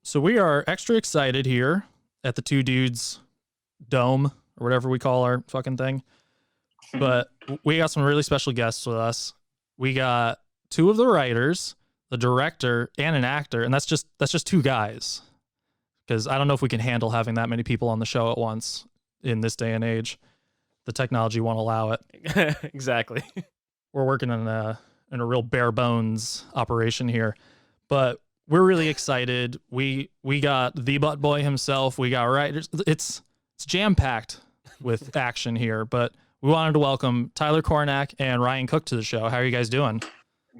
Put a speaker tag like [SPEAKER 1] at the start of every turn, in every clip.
[SPEAKER 1] So we are extra excited here at the Two Dudes Dome, or whatever we call our fucking thing. But we got some really special guests with us. We got two of the writers, the director, and an actor, and that's just two guys. Because I don't know if we can handle having that many people on the show at once in this day and age. The technology won't allow it.
[SPEAKER 2] Exactly.
[SPEAKER 1] We're working in a real bare bones operation here, but we're really excited. We got the Butt Boy himself. We got writers. It's jam packed with action here, but we wanted to welcome Tyler Cornack and Ryan Koch to the show. How are you guys doing?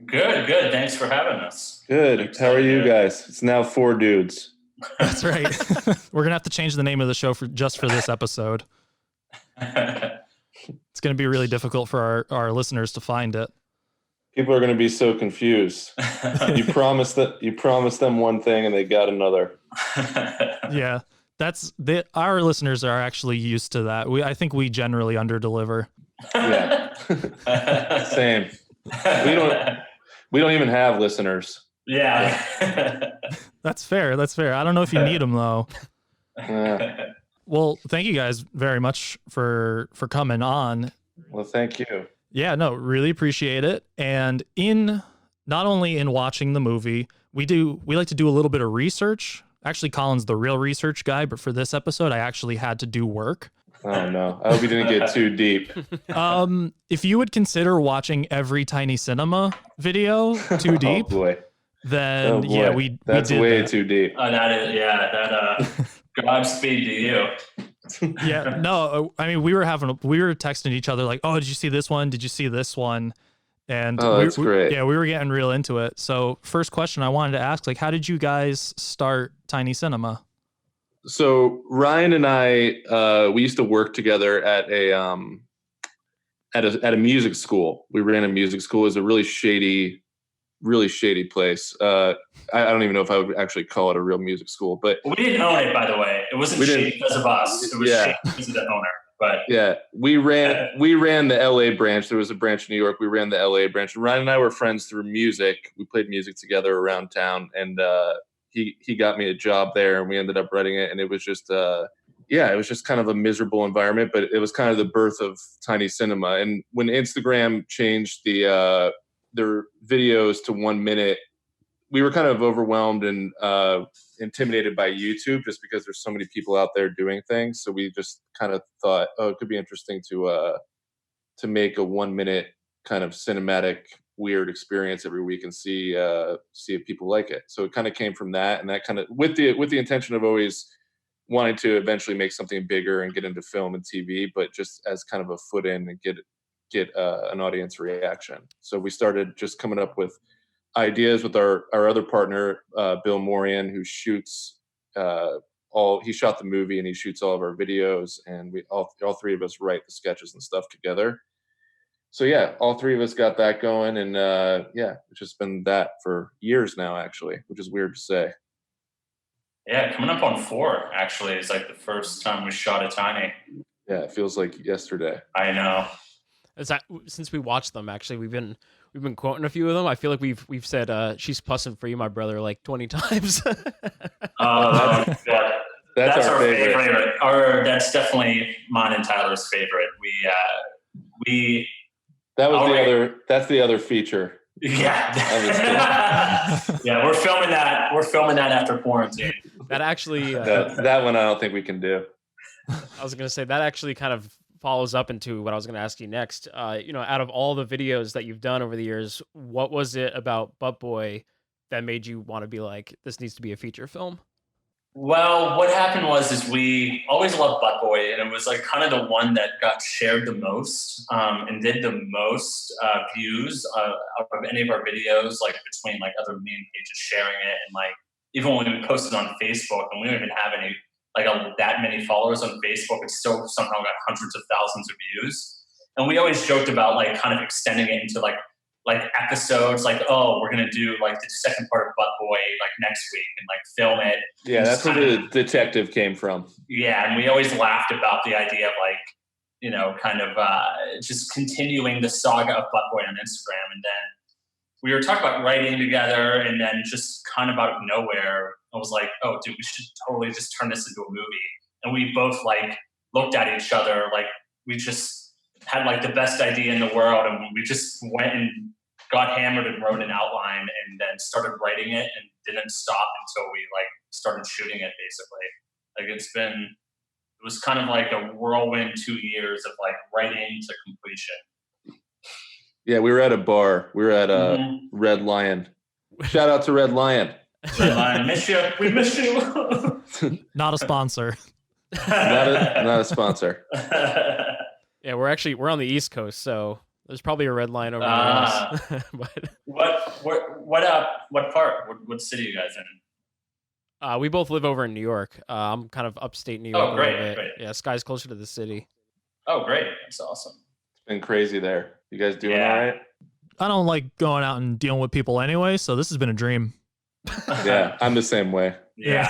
[SPEAKER 3] Good. Thanks for having us.
[SPEAKER 4] Good. How are you guys? It's now 4 dudes.
[SPEAKER 1] That's right. We're gonna have to change the name of the show for this episode. It's gonna be really difficult for our listeners to find it.
[SPEAKER 4] People are going to be so confused. You promised them one thing and they got another.
[SPEAKER 1] Yeah, our listeners are actually used to that. I think we generally underdeliver.
[SPEAKER 4] Yeah, same. We don't even have listeners.
[SPEAKER 3] Yeah.
[SPEAKER 1] That's fair. I don't know if you need them though.
[SPEAKER 4] Yeah.
[SPEAKER 1] Well, thank you guys very much for coming on.
[SPEAKER 4] Well, thank you.
[SPEAKER 1] Yeah, no, really appreciate it. And not only in watching the movie, we like to do a little bit of research. Actually, Colin's the real research guy, but for this episode, I actually had to do work.
[SPEAKER 4] Oh no, I hope you didn't get too deep.
[SPEAKER 1] If you would consider watching every Tiny Cinema video too deep, then yeah,
[SPEAKER 4] that's way too deep.
[SPEAKER 3] Oh, that Godspeed to you.
[SPEAKER 1] Yeah, no, I mean we were texting each other like, oh, did you see this one? Did you see this one? And
[SPEAKER 4] that's great.
[SPEAKER 1] Yeah, we were getting real into it. So first question I wanted to ask, like, how did you guys start Tiny Cinema?
[SPEAKER 4] So Ryan and I, we used to work together at a music school. We ran a music school. It was a really shady place. I don't even know if I would actually call it a real music school, but
[SPEAKER 3] we didn't own it, by the way. It wasn't shady because of us. It was shady because of the owner. But
[SPEAKER 4] yeah, we ran the LA branch. There was a branch in New York. We ran the LA branch. Ryan and I were friends through music. We played music together around town, and he got me a job there, and we ended up running it. And it was just it was just kind of a miserable environment, but it was kind of the birth of Tiny Cinema. And when Instagram changed their videos to 1 minute, we were kind of overwhelmed and intimidated by YouTube just because there's so many people out there doing things. So we just kind of thought, oh, it could be interesting to make a 1 minute kind of cinematic weird experience every week and see if people like it. So it kind of came from that, and that kind of with the intention of always wanting to eventually make something bigger and get into film and TV, but just as kind of a foot in and get an audience reaction. So we started just coming up with ideas with our other partner, Bill Morian, who shoots he shot the movie and he shoots all of our videos, and we all 3 of us write the sketches and stuff together. So yeah, all 3 of us got that going, and it's just been that for years now, actually, which is weird to say.
[SPEAKER 3] Yeah, coming up on 4 actually is like the first time we shot a Tiny.
[SPEAKER 4] Yeah, it feels like yesterday.
[SPEAKER 3] I know.
[SPEAKER 2] Since we watched them, actually, we've been quoting a few of them. I feel like we've said "she's pussing for you, my brother" like 20 times.
[SPEAKER 3] That's our favorite. Or that's definitely mine and Tyler's favorite.
[SPEAKER 4] That's the other feature.
[SPEAKER 3] Yeah. Yeah, we're filming that. We're filming that after quarantine.
[SPEAKER 2] That actually
[SPEAKER 4] that one I don't think we can do.
[SPEAKER 2] I was going to say that actually kind of follows up into what I was going to ask you next. Out of all the videos that you've done over the years, what was it about Butt Boy that made you want to be like, this needs to be a feature film?
[SPEAKER 3] Well, what happened is we always loved Butt Boy, and it was like kind of the one that got shared the most and did the most views of any of our videos, like between like other meme pages sharing it, and like even when we posted on Facebook, and we don't even have any that many followers on Facebook, it still somehow got hundreds of thousands of views. And we always joked about like kind of extending it into like episodes, like, oh, we're gonna do like the second part of Butt Boy like next week and like film it.
[SPEAKER 4] Yeah, that's where the detective came from.
[SPEAKER 3] Yeah, and we always laughed about the idea of like, kind of just continuing the saga of Butt Boy on Instagram. And then we were talking about writing together, and then just kind of out of nowhere, I was like, oh, dude, we should totally just turn this into a movie. And we both like looked at each other like we just had like the best idea in the world, and we just went and got hammered and wrote an outline, and then started writing it and didn't stop until we like started shooting it. Basically, like it was kind of like a whirlwind 2 years of like writing to completion.
[SPEAKER 4] Yeah, we were at a bar. We were at Red Lion. Shout out to Red Lion.
[SPEAKER 3] Red Lion, miss you. We miss you.
[SPEAKER 1] Not a sponsor.
[SPEAKER 4] Not a sponsor.
[SPEAKER 2] Yeah, we're on the East Coast, so there's probably a Red Line over us. But
[SPEAKER 3] what part? What city are you guys in?
[SPEAKER 2] we both live over in New York. I'm kind of upstate New York.
[SPEAKER 3] Oh, great,
[SPEAKER 2] a little bit.
[SPEAKER 3] great.
[SPEAKER 2] Yeah, Sky's closer to the city.
[SPEAKER 3] Oh, great. That's awesome.
[SPEAKER 4] It's been crazy there. You guys doing
[SPEAKER 3] Yeah.
[SPEAKER 4] all right?
[SPEAKER 1] I don't like going out and dealing with people anyway, so this has been a dream.
[SPEAKER 4] Yeah, I'm the same way.
[SPEAKER 3] Yeah.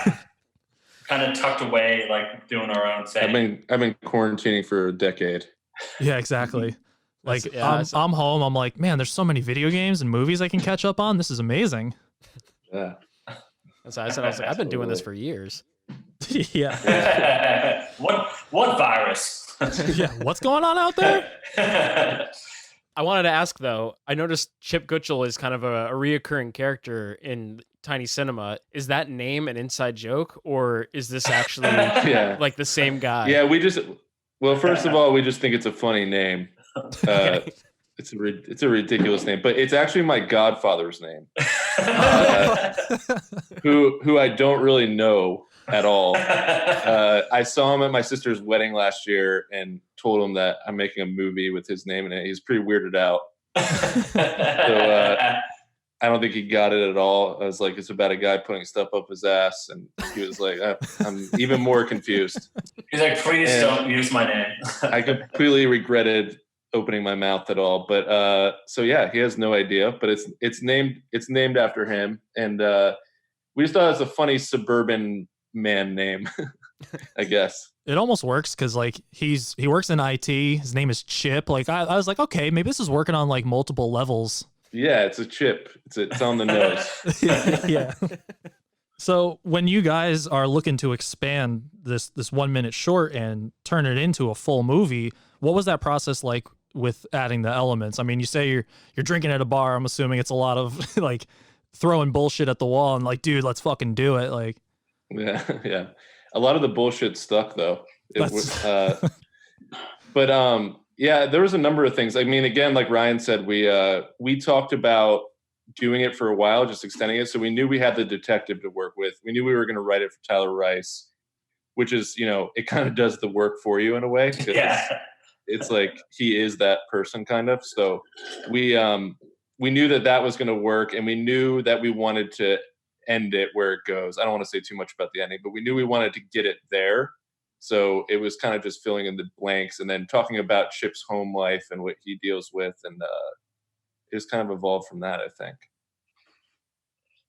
[SPEAKER 3] Kind of tucked away, like doing our own thing.
[SPEAKER 4] I've been quarantining for a decade.
[SPEAKER 1] Yeah, exactly. Like
[SPEAKER 2] That's- yeah,
[SPEAKER 1] I'm home. I'm like, man, there's so many video games and movies I can catch up on. This is amazing.
[SPEAKER 4] Yeah.
[SPEAKER 2] That's what I said. I was like, I've been doing this for years.
[SPEAKER 1] Yeah.
[SPEAKER 3] What virus?
[SPEAKER 1] Yeah. What's going on out there?
[SPEAKER 2] I wanted to ask though. I noticed Chip Gutchell is kind of a reoccurring character in Tiny Cinema. Is that name an inside joke, or is this actually
[SPEAKER 4] Yeah.
[SPEAKER 2] like the same guy?
[SPEAKER 4] Yeah, well, first of all, we just think it's a funny name. It's a ridiculous name, but it's actually my godfather's name, who I don't really know at all. I saw him at my sister's wedding last year and told him that I'm making a movie with his name in it. He's pretty weirded out. So I don't think he got it at all. I was like, it's about a guy putting stuff up his ass, and he was like, I'm even more confused.
[SPEAKER 3] He's like, please don't use my name.
[SPEAKER 4] I completely regretted opening my mouth at all, but so yeah, he has no idea, but it's named after him, and we just thought it was a funny suburban man name. I guess
[SPEAKER 1] It almost works because like he works in IT. His name is Chip. Like I was like, okay, maybe this is working on like multiple levels.
[SPEAKER 4] yeah, it's a chip. It's on the nose.
[SPEAKER 1] Yeah. So when you guys are looking to expand this 1 minute short and turn it into a full movie, what was that process like with adding the elements? I mean, you say you're drinking at a bar. I'm assuming it's a lot of like throwing bullshit at the wall and like, dude, let's fucking do it. Like,
[SPEAKER 4] Yeah. A lot of the bullshit stuck though. Yeah, there was a number of things. I mean, again, like Ryan said, we talked about doing it for a while, just extending it. So we knew we had the detective to work with. We knew we were going to write it for Tyler Rice, which is, it kind of does the work for you in a way.
[SPEAKER 3] Yeah.
[SPEAKER 4] It's like he is that person kind of. So we knew that was going to work, and we knew that we wanted to end it where it goes. I don't want to say too much about the ending, but we knew we wanted to get it there. So it was kind of just filling in the blanks and then talking about Chip's home life and what he deals with, and it was kind of evolved from that, I think.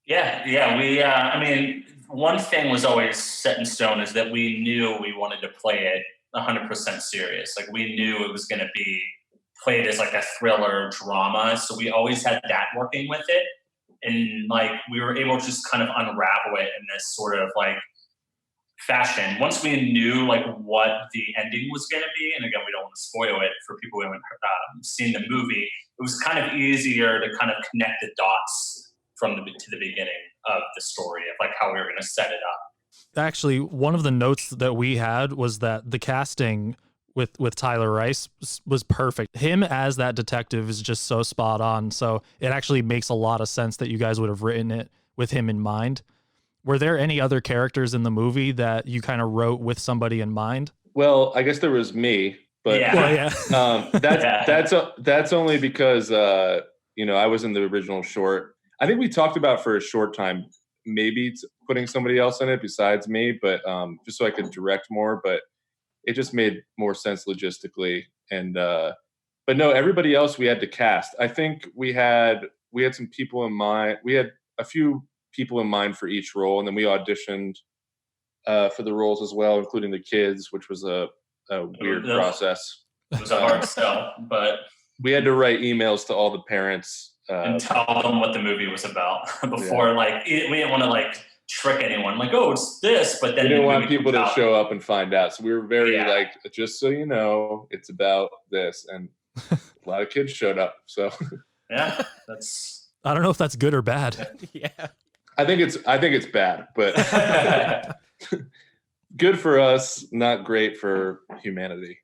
[SPEAKER 3] Yeah. We, I mean, one thing was always set in stone is that we knew we wanted to play it 100% serious. Like we knew it was going to be played as like a thriller drama. So we always had that working with it. And like, we were able to just kind of unravel it in this sort of like fashion. Once we knew like what the ending was going to be, and again, we don't want to spoil it for people who haven't seen the movie, it was kind of easier to kind of connect the dots to the beginning of the story of like how we were going to set it up.
[SPEAKER 1] actually, one of the notes that we had was that the casting with Tyler Rice was perfect. Him as that detective is just so spot on. So it actually makes a lot of sense that you guys would have written it with him in mind. Were there any other characters in the movie that you kind of wrote with somebody in mind?
[SPEAKER 4] Well, I guess there was me, but
[SPEAKER 3] Yeah.
[SPEAKER 1] Well, yeah.
[SPEAKER 4] that's only because I was in the original short. I think we talked about for a short time maybe putting somebody else in it besides me, but just so I could direct more. But it just made more sense logistically. And but no, everybody else we had to cast. I think we had some people in mind. We had a few people in mind for each role, and then we auditioned for the roles as well, including the kids, which was a weird process.
[SPEAKER 3] It was a hard sell, but
[SPEAKER 4] we had to write emails to all the parents
[SPEAKER 3] and tell them what the movie was about before. Like, we didn't want to like trick anyone. Like, oh, it's this, but then
[SPEAKER 4] we didn't want people to show up and find out. So we were very like, just so you know, it's about this, and a lot of kids showed up. So
[SPEAKER 3] yeah, that's.
[SPEAKER 1] I don't know if that's good or bad.
[SPEAKER 2] Yeah.
[SPEAKER 4] I think it's bad, but good for us, not great for humanity.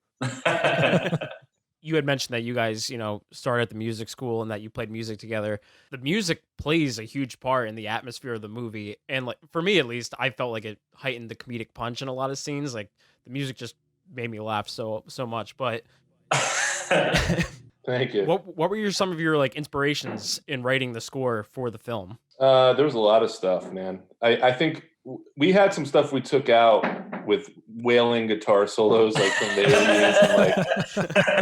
[SPEAKER 2] You had mentioned that you guys, started at the music school and that you played music together. The music plays a huge part in the atmosphere of the movie. And like, for me, at least, I felt like it heightened the comedic punch in a lot of scenes. Like the music just made me laugh so much, but
[SPEAKER 4] thank you.
[SPEAKER 2] What were some of your like inspirations in writing the score for the film?
[SPEAKER 4] There was a lot of stuff, man. I think we had some stuff we took out with wailing guitar solos like from the 80s, and like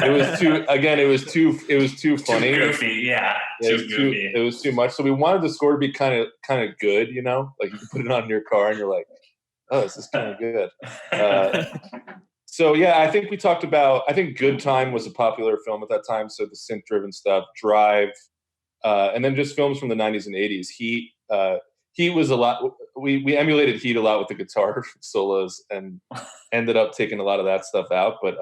[SPEAKER 4] it was too funny.
[SPEAKER 3] Too goofy, yeah.
[SPEAKER 4] It was too much. So we wanted the score to be kind of good, like you can put it on in your car and you're like, oh, this is kind of good. So yeah, I think we talked about, I think Good Time was a popular film at that time. So the synth driven stuff, Drive, and then just films from the 90s and 80s. Heat was a lot. We emulated Heat a lot with the guitar solos and ended up taking a lot of that stuff out. But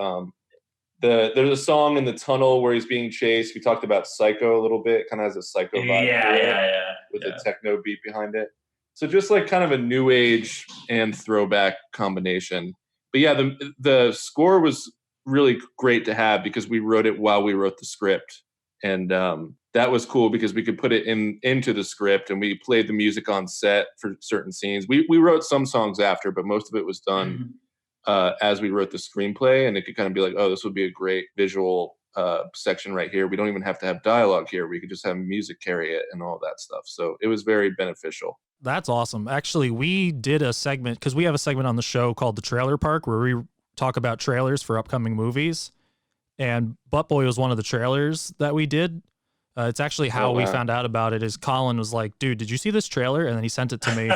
[SPEAKER 4] there's a song in the tunnel where he's being chased. We talked about Psycho a little bit. Kind of has a Psycho vibe with a techno beat behind it. So just like kind of a new age and throwback combination. But yeah, the score was really great to have because we wrote it while we wrote the script. And that was cool because we could put it into the script, and we played the music on set for certain scenes. We wrote some songs after, but most of it was done as we wrote the screenplay, and it could kind of be like, oh, this would be a great visual section right here. We don't even have to have dialogue here. We could just have music carry it and all that stuff. So it was very beneficial.
[SPEAKER 1] That's awesome. Actually, we did a segment, because we have a segment on the show called The Trailer Park, where we talk about trailers for upcoming movies. And Butt Boy was one of the trailers that we did. It's actually how we found out about it is Colin was like, dude, did you see this trailer? And then he sent it to me.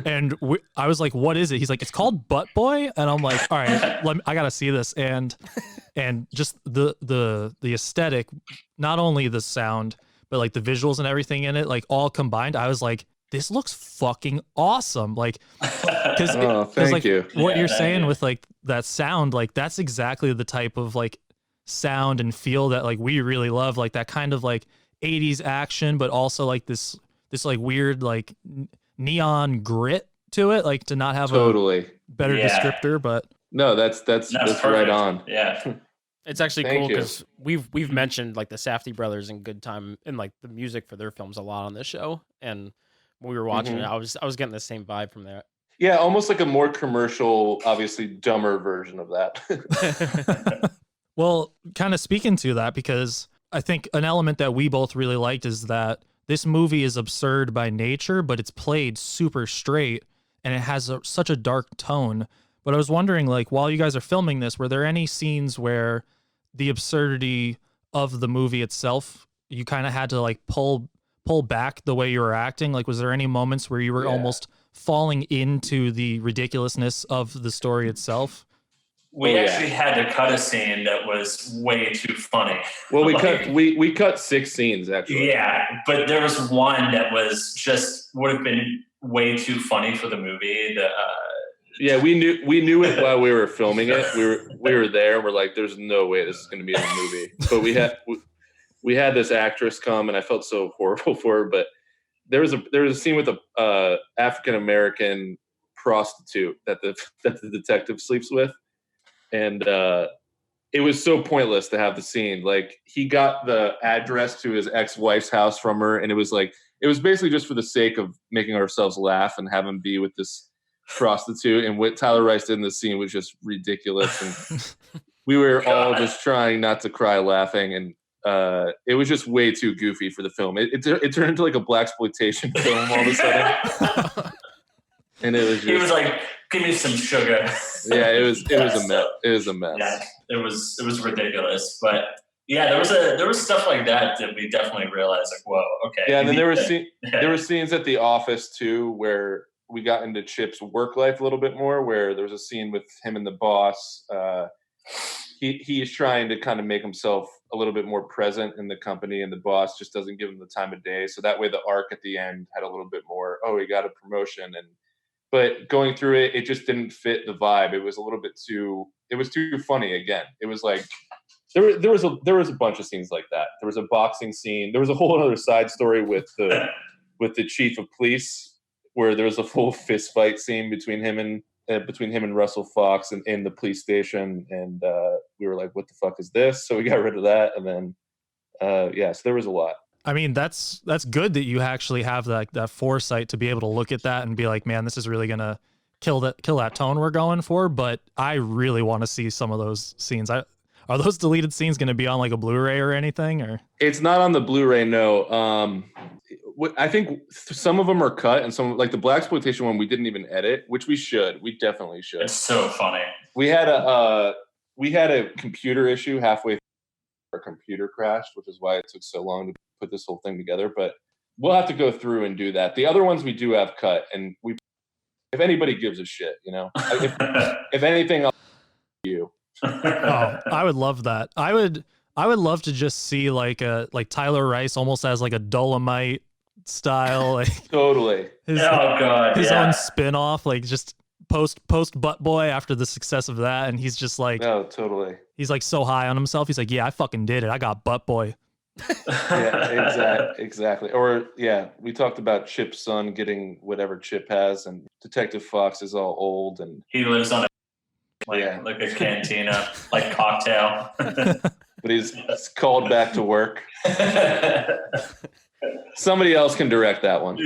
[SPEAKER 1] And I was like, what is it? He's like, it's called Butt Boy. And I'm like, all right, I got to see this. And just the aesthetic, not only the sound, but like the visuals and everything in it, like all combined, I was like, this looks fucking awesome. Like, because
[SPEAKER 4] thank you.
[SPEAKER 1] What you're saying with like that sound, like that's exactly the type of like sound and feel that like we really love, like that kind of like 80s action, but also like this like weird like neon grit to it, like to not have a better descriptor, but
[SPEAKER 4] no, that's right on.
[SPEAKER 3] Yeah.
[SPEAKER 2] It's actually cool because we've mentioned like the Safdie brothers and Good Time and like the music for their films a lot on this show, and when we were watching it, I was getting the same vibe from there.
[SPEAKER 4] Yeah, almost like a more commercial, obviously dumber version of that.
[SPEAKER 1] Well, kind of speaking to that, because I think an element that we both really liked is that this movie is absurd by nature, but it's played super straight and it has such a dark tone. But I was wondering, like, while you guys are filming this, were there any scenes where the absurdity of the movie itself, you kind of had to like pull back the way you were acting? Like, was there any moments where you were almost falling into the ridiculousness of the story itself?
[SPEAKER 3] We actually had to cut a scene that was way too funny.
[SPEAKER 4] Well, we cut 6 scenes actually.
[SPEAKER 3] Yeah, but there was one that was just would have been way too funny for the movie.
[SPEAKER 4] Yeah, we knew it while we were filming it. We were there. And we're like, there's no way this is going to be in the movie. But we had this actress come, and I felt so horrible for her. But there was a scene with a African American prostitute that the detective sleeps with. And it was so pointless to have the scene. Like, he got the address to his ex-wife's house from her, and it was basically just for the sake of making ourselves laugh and have him be with this prostitute. And what Tyler Rice did in the scene was just ridiculous. And we were all just trying not to cry laughing. And it was just way too goofy for the film. It turned into like a blaxploitation film all of a sudden. And it was just,
[SPEAKER 3] he was like, give me some sugar.
[SPEAKER 4] Yeah, it was a mess. It was a mess.
[SPEAKER 3] Yeah, it was ridiculous. But yeah, there was stuff like that we definitely realized, like, whoa, okay.
[SPEAKER 4] Yeah, and then there were scenes at the office too where we got into Chip's work life a little bit more, where there was a scene with him and the boss. He is trying to kind of make himself a little bit more present in the company, and the boss just doesn't give him the time of day. So that way the arc at the end had a little bit more, oh, he got a promotion. But going through it, it just didn't fit the vibe. It was a little bit too funny again. It was like, there was a bunch of scenes like that. There was a boxing scene. There was a whole other side story with the chief of police, where there was a full fist fight scene between him and Russell Fox in the police station. And we were like, what the fuck is this? So we got rid of that. And then, so there was a lot.
[SPEAKER 1] I mean, that's good that you actually have that foresight to be able to look at that and be like, man, this is really going to kill that tone we're going for. But I really want to see some of those scenes. Are those deleted scenes going to be on like a Blu-ray or anything? Or
[SPEAKER 4] it's not on the Blu-ray, no. I think some of them are cut, and some, like the blaxploitation one, we didn't even edit, which we should. We definitely should.
[SPEAKER 3] It's so funny.
[SPEAKER 4] We had a computer issue halfway through. Our computer crashed, which is why it took so long to put this whole thing together. But we'll have to go through and do that. The other ones we do have cut, and if anybody gives a shit, if anything, I'll you.
[SPEAKER 1] Oh, I would love that. I would love to just see like Tyler Rice almost as like a Dolomite style, like
[SPEAKER 4] totally.
[SPEAKER 1] His own spin-off, like just post Butt Boy after the success of that, and he's just like,
[SPEAKER 4] oh, totally.
[SPEAKER 1] He's like so high on himself. He's like, yeah, I fucking did it. I got Butt Boy.
[SPEAKER 4] Yeah, exactly. Or we talked about Chip's son getting whatever Chip has, and Detective Fox is all old, and
[SPEAKER 3] he lives on like a cantina, like cocktail.
[SPEAKER 4] But he's called back to work. Somebody else can direct that one.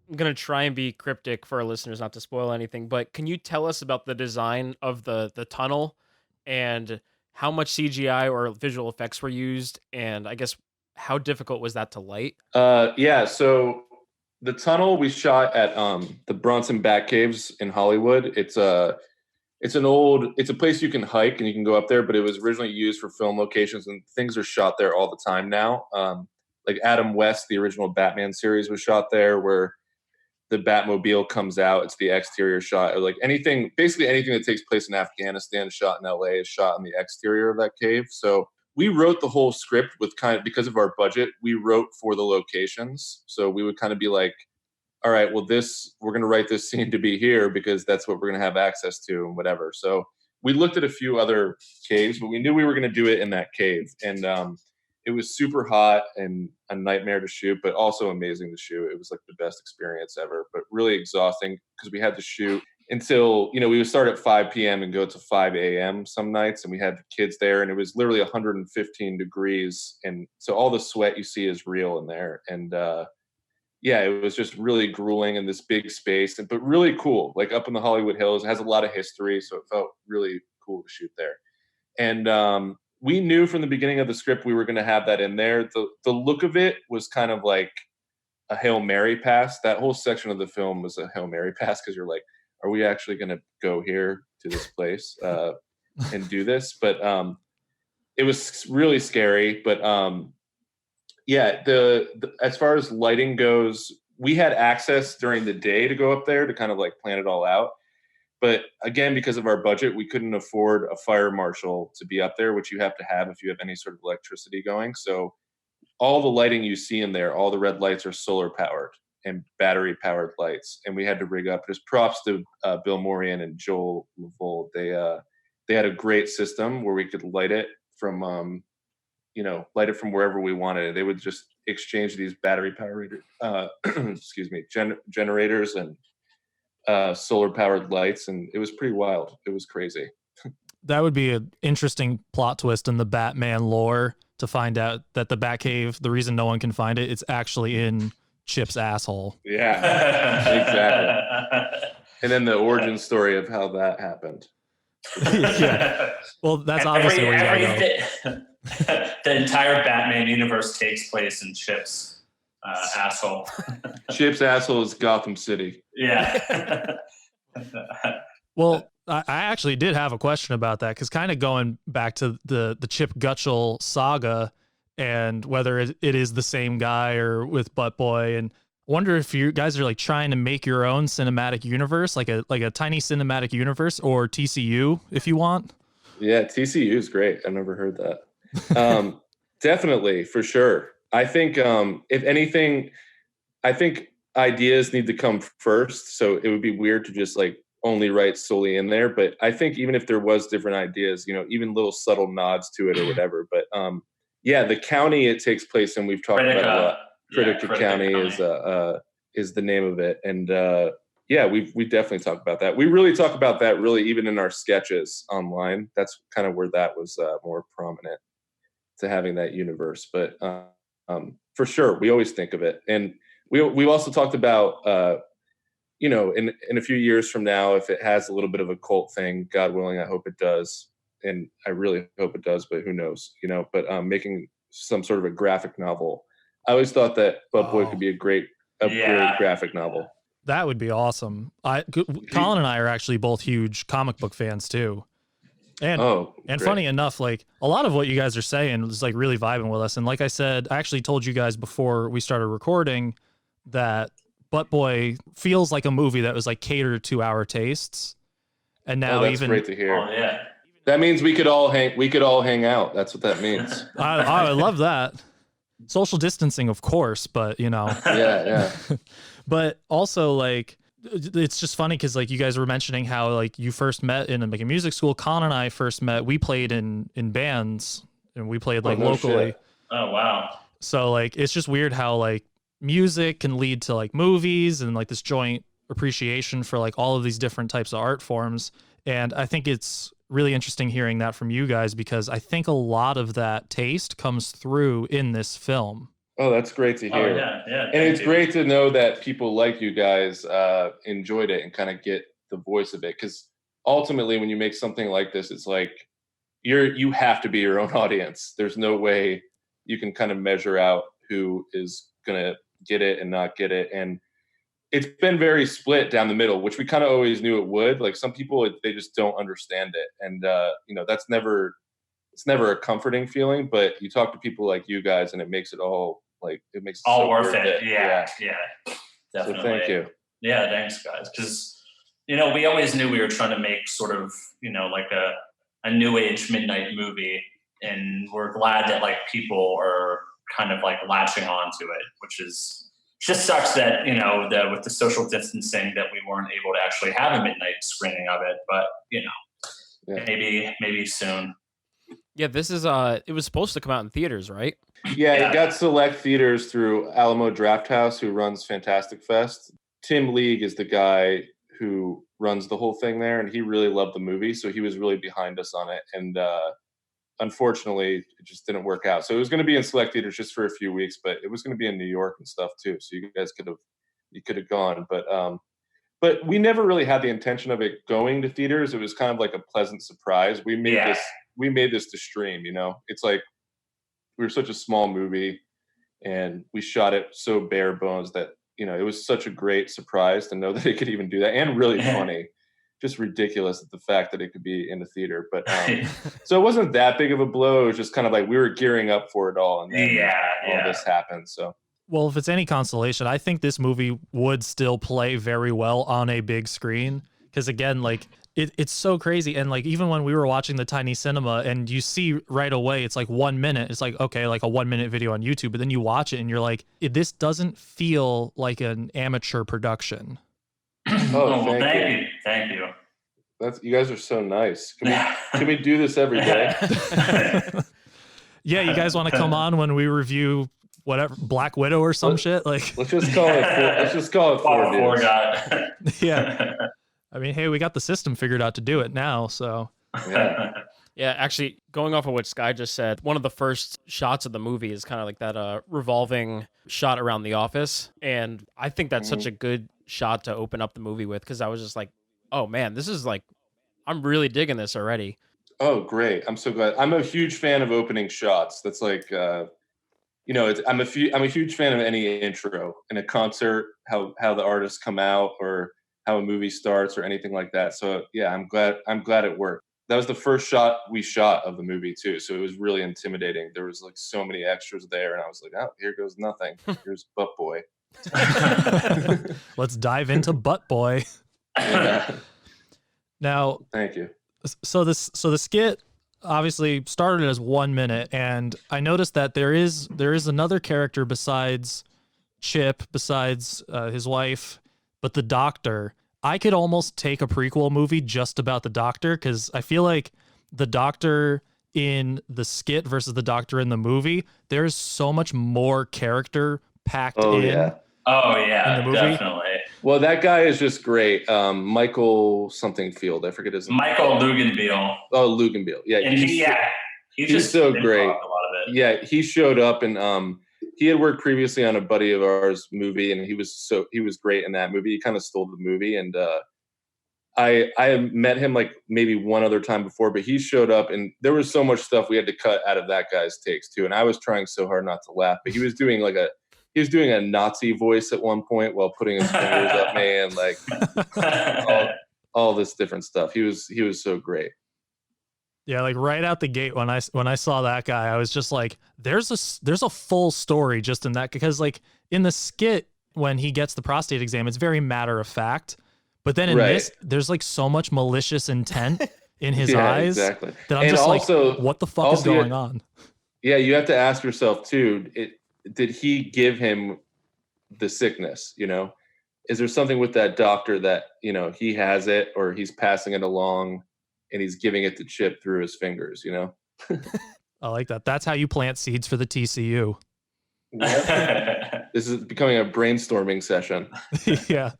[SPEAKER 2] I'm going to try and be cryptic for our listeners, not to spoil anything, but can you tell us about the design of the tunnel and how much CGI or visual effects were used? And I guess how difficult was that to light?
[SPEAKER 4] So the tunnel we shot at the Bronson Bat Caves in Hollywood. It's a place you can hike and you can go up there, but it was originally used for film locations, and things are shot there all the time now. Like Adam West, the original Batman series, was shot there, where the Batmobile comes out. It's the exterior shot. Or like basically anything that takes place in Afghanistan shot in LA is shot in the exterior of that cave. So we wrote the whole script with because of our budget, we wrote for the locations. So we would kind of be like, all right, well, we're going to write this scene to be here because that's what we're going to have access to and whatever. So we looked at a few other caves, but we knew we were going to do it in that cave. And it was super hot and a nightmare to shoot, but also amazing to shoot. It was like the best experience ever, but really exhausting because we had to shoot until, we would start at 5 p.m. and go to 5 a.m. some nights, and we had the kids there, and it was literally 115 degrees. And so all the sweat you see is real in there. And it was just really grueling in this big space, but really cool, like up in the Hollywood Hills. It has a lot of history, so it felt really cool to shoot there. And we knew from the beginning of the script we were going to have that in there. The look of it was kind of like a Hail Mary pass. That whole section of the film was a Hail Mary pass because you're like, are we actually going to go here to this place and do this? But it was really scary. But as far as lighting goes, we had access during the day to go up there to kind of like plan it all out. But again, because of our budget, we couldn't afford a fire marshal to be up there, which you have to have if you have any sort of electricity going. So all the lighting you see in there, all the red lights are solar powered and battery powered lights. And we had to rig up. Just props to Bill Morian and Joel Levold. They had a great system where we could light it from wherever we wanted. They would just exchange these battery powered, generators and solar powered lights, and it was pretty wild. It was crazy.
[SPEAKER 1] That would be an interesting plot twist in the Batman lore to find out that the Batcave, the reason no one can find it, it's actually in Chip's asshole.
[SPEAKER 4] Yeah, exactly. And then the origin story of how that happened.
[SPEAKER 1] Yeah. Well, that's obviously where you gotta go.
[SPEAKER 3] The entire Batman universe takes place in Chip's asshole.
[SPEAKER 4] Chip's asshole is Gotham City.
[SPEAKER 3] Yeah.
[SPEAKER 1] Well, I actually did have a question about that, because kind of going back to the Chip Gutschall saga and whether it is the same guy or with Butt Boy, and wonder if you guys are like trying to make your own cinematic universe, like a tiny cinematic universe, or TCU if you want.
[SPEAKER 4] Yeah, TCU is great. I never heard that. Definitely, for sure. I think if anything, I think ideas need to come first. So it would be weird to just like only write solely in there. But I think even if there was different ideas, even little subtle nods to it or whatever. But yeah, the county it takes place in, we've talked about a lot. Critica County is the name of it, and yeah, we definitely talk about that. We really talk about that really even in our sketches online. That's kind of where that was more prominent to having that universe. But for sure, we always think of it, and we've also talked about in a few years from now, if it has a little bit of a cult thing, God willing, I hope it does, and I really hope it does, but who knows, But making some sort of a graphic novel. I always thought that Butt Boy could be a great graphic novel.
[SPEAKER 1] That would be awesome. Colin and I are actually both huge comic book fans too. And funny enough, like a lot of what you guys are saying is like really vibing with us. And like I said, I actually told you guys before we started recording that Butt Boy feels like a movie that was like catered to our tastes. And now
[SPEAKER 4] that's great to hear. Oh yeah. That means we could all hang out. That's what that means.
[SPEAKER 1] I love that. Social distancing, of course, but
[SPEAKER 4] yeah.
[SPEAKER 1] But also like, it's just funny because like you guys were mentioning how like you first met in like a music school. Colin and I first met. We played in bands and we played like locally.
[SPEAKER 3] Shit. Oh wow.
[SPEAKER 1] So like it's just weird how like music can lead to like movies and like this joint appreciation for like all of these different types of art forms. And I think it's really interesting hearing that from you guys because I think a lot of that taste comes through in this film.
[SPEAKER 4] Oh, that's great to hear.
[SPEAKER 3] Oh, yeah.
[SPEAKER 4] And it's great to know that people like you guys enjoyed it and kind of get the voice of it. Because ultimately, when you make something like this, it's like you have to be your own audience. There's no way you can kind of measure out who is going to get it and not get it. And it's been very split down the middle, which we kind of always knew it would. Like some people, they just don't understand it. And, it's never a comforting feeling, but you talk to people like you guys and it makes it all
[SPEAKER 3] all worth it. Yeah. Definitely.
[SPEAKER 4] So thank you.
[SPEAKER 3] Yeah. Thanks guys. Cause we always knew we were trying to make sort of, like a new age midnight movie. And we're glad that like people are kind of like latching onto it, which is, just sucks that with the social distancing that we weren't able to actually have a midnight screening of it, but maybe soon.
[SPEAKER 2] Yeah, this is it was supposed to come out in theaters, right?
[SPEAKER 4] Yeah, it got select theaters through Alamo Drafthouse, who runs Fantastic Fest. Tim League is the guy who runs the whole thing there, and he really loved the movie, so he was really behind us on it. And unfortunately, it just didn't work out. So it was going to be in select theaters just for a few weeks, but it was going to be in New York and stuff too. So you guys could have gone, but we never really had the intention of it going to theaters. It was kind of like a pleasant surprise. We made this to stream. It's like we were such a small movie, and we shot it so bare bones that it was such a great surprise to know that it could even do that, and really funny. Just ridiculous at the fact that it could be in the theater, but so it wasn't that big of a blow. It was just kind of like we were gearing up for it all, and then all this happened. So,
[SPEAKER 1] well, if it's any consolation, I think this movie would still play very well on a big screen because, again, like it's so crazy, and like even when we were watching the tiny cinema, and you see right away, it's like 1 minute. It's like okay, like a 1 minute video on YouTube, but then you watch it and you're like, this doesn't feel like an amateur production.
[SPEAKER 3] Thank you.
[SPEAKER 4] You guys are so nice. Can we do this every day?
[SPEAKER 1] Yeah, you guys want to come on when we review whatever Black Widow or some shit? Like,
[SPEAKER 4] let's just call it four dudes.
[SPEAKER 1] Yeah. I mean, hey, we got the system figured out to do it now, so.
[SPEAKER 2] Yeah, actually, going off of what Sky just said, one of the first shots of the movie is kind of like that revolving shot around the office, and I think that's such a good shot to open up the movie with, because I was just like, oh man, this is like, I'm really digging this already.
[SPEAKER 4] Oh, great. I'm so glad. I'm a huge fan of opening shots. That's like, I'm a huge fan of any intro in a concert, how the artists come out or how a movie starts or anything like that. So yeah, I'm glad it worked. That was the first shot we shot of the movie too. So it was really intimidating. There was like so many extras there, and I was like, oh, here goes nothing. Here's Butt Boy.
[SPEAKER 1] Let's dive into Butt Boy.
[SPEAKER 4] Yeah.
[SPEAKER 1] Now,
[SPEAKER 4] thank you.
[SPEAKER 1] So the skit obviously started as 1 minute, and I noticed that there is another character besides Chip, besides his wife, but the Doctor. I could almost take a prequel movie just about the Doctor, because I feel like the Doctor in the skit versus the Doctor in the movie, there's so much more character packed in.
[SPEAKER 4] Yeah.
[SPEAKER 3] Oh
[SPEAKER 1] in
[SPEAKER 3] yeah,
[SPEAKER 1] the movie.
[SPEAKER 3] definitely.
[SPEAKER 4] Well, that guy is just great. Michael something Field. I forget his name.
[SPEAKER 3] Michael Luganbiel.
[SPEAKER 4] Oh, Luganbiel. Yeah.
[SPEAKER 3] And he's just
[SPEAKER 4] so
[SPEAKER 3] improv
[SPEAKER 4] great.
[SPEAKER 3] A lot of it.
[SPEAKER 4] Yeah, he showed up, and he had worked previously on a buddy of ours movie, and he was great in that movie. He kind of stole the movie, and I had met him like maybe one other time before, but he showed up, and there was so much stuff we had to cut out of that guy's takes too. And I was trying so hard not to laugh, but he was doing a Nazi voice at one point while putting his fingers up me, and like all this different stuff. He was so great.
[SPEAKER 1] Yeah, like right out the gate when I saw that guy, I was just like, there's a full story just in that, because like in the skit when he gets the prostate exam, it's very matter of fact. But then in this, there's like so much malicious intent in his eyes that I'm
[SPEAKER 4] and
[SPEAKER 1] just
[SPEAKER 4] also,
[SPEAKER 1] like, what the fuck is going on?
[SPEAKER 4] Yeah, you have to ask yourself too, did he give him the sickness, you know? Is there something with that doctor that, you know, he has it or he's passing it along and he's giving it to Chip through his fingers, you know?
[SPEAKER 1] I like that. That's how you plant seeds for the TCU.
[SPEAKER 4] This is becoming a brainstorming session.
[SPEAKER 1] Yeah.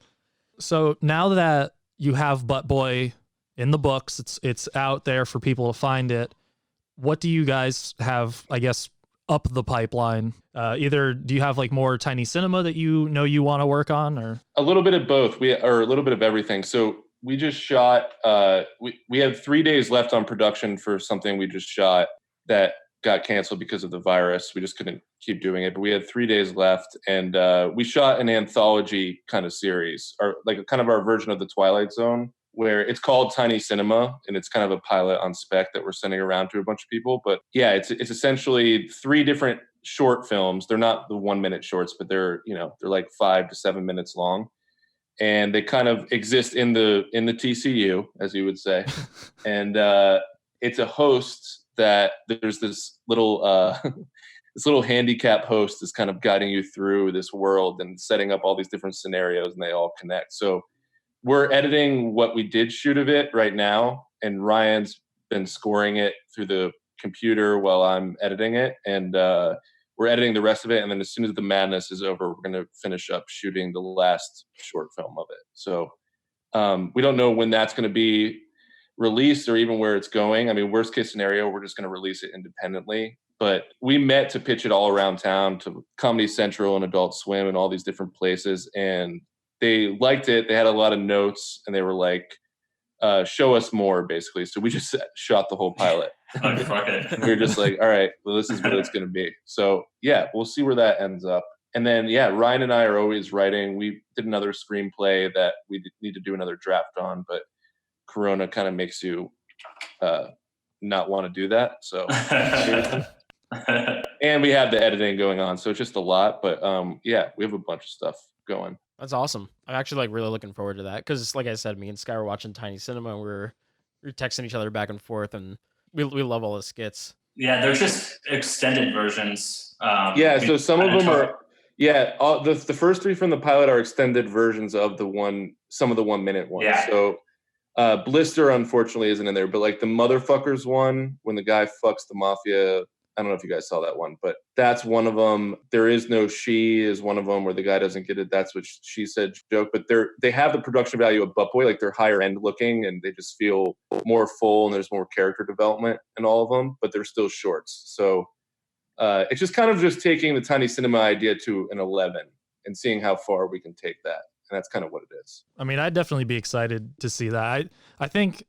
[SPEAKER 1] So now that you have Butt Boy in the books, it's out there for people to find it. What do you guys have, I guess, up the pipeline? Either do you have like more tiny cinema that you know you want to work on, or
[SPEAKER 4] a little bit of both? Or a little bit of everything. So we just shot. We had 3 days left on production for something we just shot that got canceled because of the virus. We just couldn't keep doing it, but we had 3 days left, and we shot an anthology kind of series, or like kind of our version of the Twilight Zone, where it's called Tiny Cinema, and it's kind of a pilot on spec that we're sending around to a bunch of people. But yeah, it's essentially 3 different short films. They're not the 1 minute shorts, but they're like 5 to 7 minutes long, and they kind of exist in the TCU, as you would say. And it's a host that there's this little this little handicap host is kind of guiding you through this world and setting up all these different scenarios, and they all connect. So we're editing what we did shoot of it right now, and Ryan's been scoring it through the computer while I'm editing it, and we're editing the rest of it. And then as soon as the madness is over, we're going to finish up shooting the last short film of it. So we don't know when that's going to be released or even where it's going. I mean, worst case scenario, we're just going to release it independently. But we met to pitch it all around town to Comedy Central and Adult Swim and all these different places, and they liked it. They had a lot of notes, and they were like, show us more, basically. So we just shot the whole pilot.
[SPEAKER 3] Oh, fuck it.
[SPEAKER 4] We were just like, all right, well, this is what it's going to be. So yeah, we'll see where that ends up. And then, yeah, Ryan and I are always writing. We did another screenplay that we need to do another draft on, but Corona kind of makes you not want to do that. So, and we have the editing going on, so it's just a lot. But yeah, we have a bunch of stuff going.
[SPEAKER 2] That's awesome. I'm actually like really looking forward to that, because like I said, me and Sky were watching Tiny Cinema, and we were texting each other back and forth, and we love all the skits.
[SPEAKER 3] Yeah, they're just extended versions.
[SPEAKER 4] Yeah, so some of them are. Yeah, the first 3 from the pilot are extended versions of some of the 1 minute ones.
[SPEAKER 3] Yeah.
[SPEAKER 4] So Blister unfortunately isn't in there, but like the Motherfuckers one, when the guy fucks the mafia, I don't know if you guys saw that one, but that's one of them. There Is No She is one of them, where the guy doesn't get it. That's what she said joke, but they have the production value of Butt Boy, like they're higher end looking, and they just feel more full, and there's more character development in all of them, but they're still shorts. So it's just kind of just taking the Tiny Cinema idea to an 11 and seeing how far we can take that. And that's kind of what it is.
[SPEAKER 1] I mean, I'd definitely be excited to see that. I think,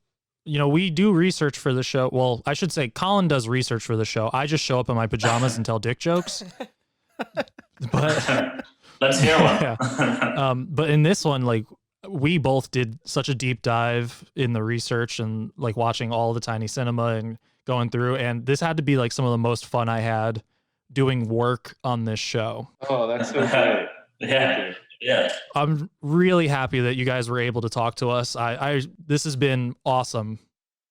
[SPEAKER 1] we do research for the show. Well, I should say Colin does research for the show. I just show up in my pajamas and tell dick jokes. But
[SPEAKER 3] let's hear one.
[SPEAKER 1] Yeah. But in this one, like, we both did such a deep dive in the research and like watching all the Tiny Cinema and going through, and this had to be like some of the most fun I had doing work on this show.
[SPEAKER 4] Oh, that's so great.
[SPEAKER 3] Yeah.
[SPEAKER 1] I'm really happy that you guys were able to talk to us. This has been awesome.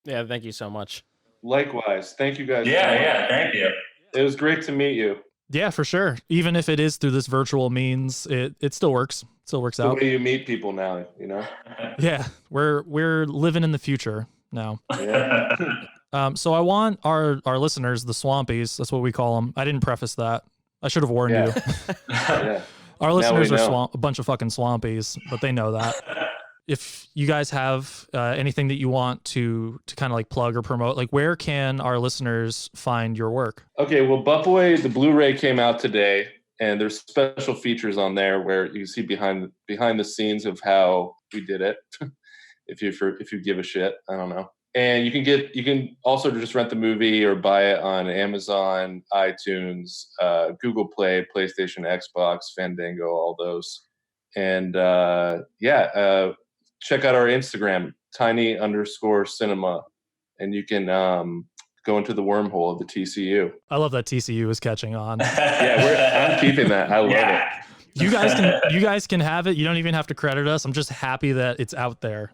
[SPEAKER 2] Yeah, thank you so much.
[SPEAKER 4] Likewise. Thank you guys. so
[SPEAKER 3] Yeah,
[SPEAKER 4] much.
[SPEAKER 3] yeah. Thank you.
[SPEAKER 4] It was great to meet you.
[SPEAKER 1] Yeah, for sure. Even if it is through this virtual means, it still works. Still works
[SPEAKER 4] The
[SPEAKER 1] out.
[SPEAKER 4] way you meet people now, you know?
[SPEAKER 1] Yeah, we're living in the future now.
[SPEAKER 4] Yeah.
[SPEAKER 1] So I want our listeners, the Swampies, that's what we call them. I didn't preface that. I should have warned
[SPEAKER 4] Yeah.
[SPEAKER 1] you.
[SPEAKER 4] Yeah.
[SPEAKER 1] Our listeners
[SPEAKER 4] we
[SPEAKER 1] are
[SPEAKER 4] know.
[SPEAKER 1] a bunch of fucking Swampies, but they know that. If you guys have anything that you want to kind of like plug or promote, like where can our listeners find your work?
[SPEAKER 4] Okay, well, Butt Boy, the Blu-ray came out today, and there's special features on there where you can see behind the scenes of how we did it. if you give a shit, I don't know. And you can also just rent the movie or buy it on Amazon, iTunes, Google Play, PlayStation, Xbox, Fandango, all those. And check out our Instagram, tiny_cinema, and you can go into the wormhole of the TCU.
[SPEAKER 1] I love that TCU is catching on.
[SPEAKER 4] Yeah, I'm keeping that. I love it.
[SPEAKER 1] You guys can have it. You don't even have to credit us. I'm just happy that it's out there.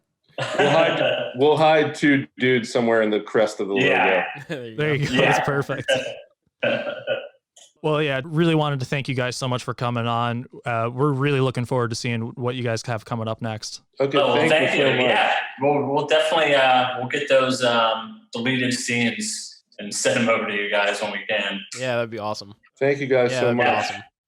[SPEAKER 4] We'll hide two dudes somewhere in the crest of the logo.
[SPEAKER 3] Yeah.
[SPEAKER 1] There you go. That's perfect. Well, yeah, really wanted to thank you guys so much for coming on. We're really looking forward to seeing what you guys have coming up next.
[SPEAKER 4] Okay,
[SPEAKER 3] Thank
[SPEAKER 4] you so much.
[SPEAKER 3] Yeah, we'll definitely we'll get those deleted scenes and send them over to you guys when we can.
[SPEAKER 2] Yeah, that'd be awesome.
[SPEAKER 4] Thank you guys so
[SPEAKER 2] that'd be
[SPEAKER 4] much.
[SPEAKER 2] awesome.